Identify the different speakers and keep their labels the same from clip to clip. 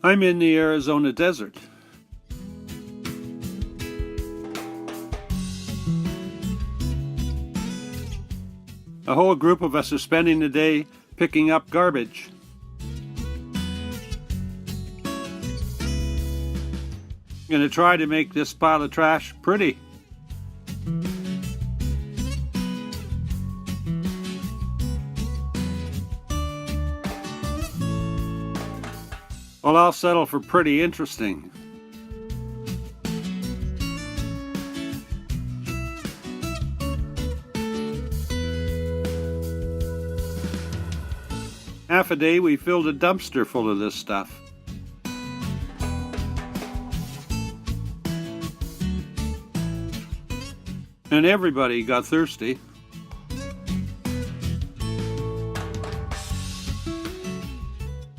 Speaker 1: I'm in the Arizona desert. A whole group of us are spending the day picking up garbage. I'm going to try to make this pile of trash pretty. Well, I'll settle for pretty interesting. Half a day we filled a dumpster full of this stuff. And everybody got thirsty.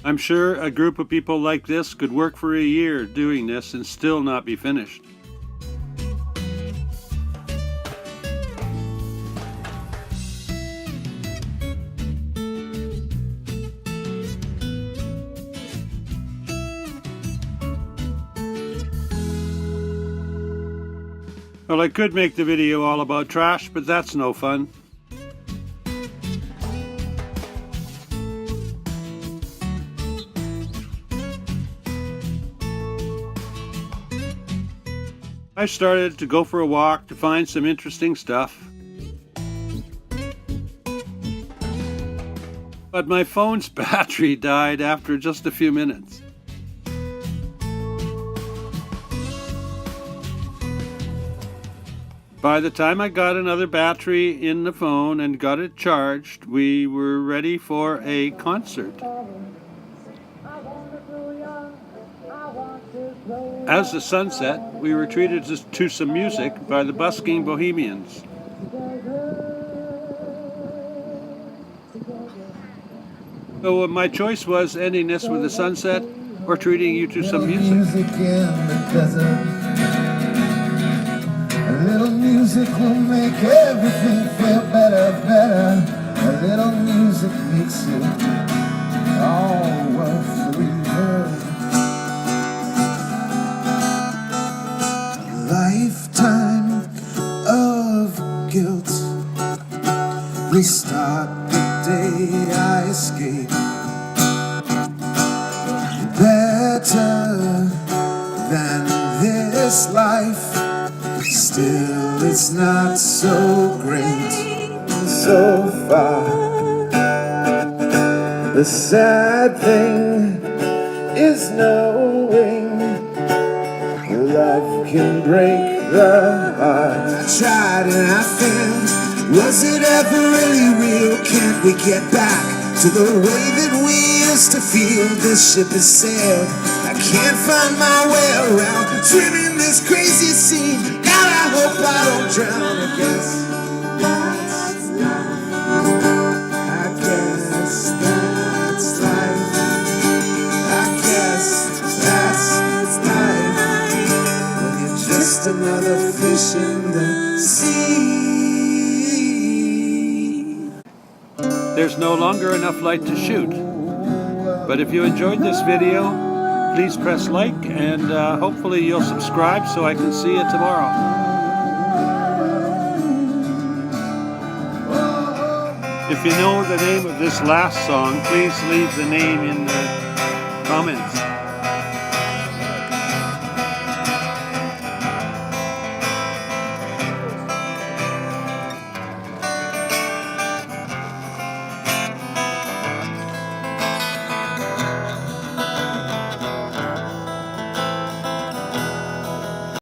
Speaker 1: I'm sure a group of people like this could work for a year doing this and still not be finished. Well, I could make the video all about trash, but that's no fun. I started to go for a walk to find some interesting stuff. But my phone's battery died after just a few minutes. By the time I got another battery in the phone and got it charged, we were ready for a concert. As the sun set, we were treated to some music by the Busking Bohemians. So my choice was ending this with the sunset or treating you to some music.
Speaker 2: A little music will make everything feel better, better. A little music makes it all worth the reason. A lifetime of guilt. Restart the day I escape. Better than this life. Still, it's not so great, so far. The sad thing is knowing love can break the heart. I tried and I failed. Was it ever really real? Can't we get back to the way that we used to feel? This ship has sailed. I can't find my way around, trimming this crazy scene. I hope I don't drown. I guess that's life. I guess that's life. I guess that's life. When you're just another fish in the sea.
Speaker 1: There's no longer enough light to shoot. But if you enjoyed this video, please press like and hopefully you'll subscribe so I can see you tomorrow. If you know the name of this last song, please leave the name in the comments.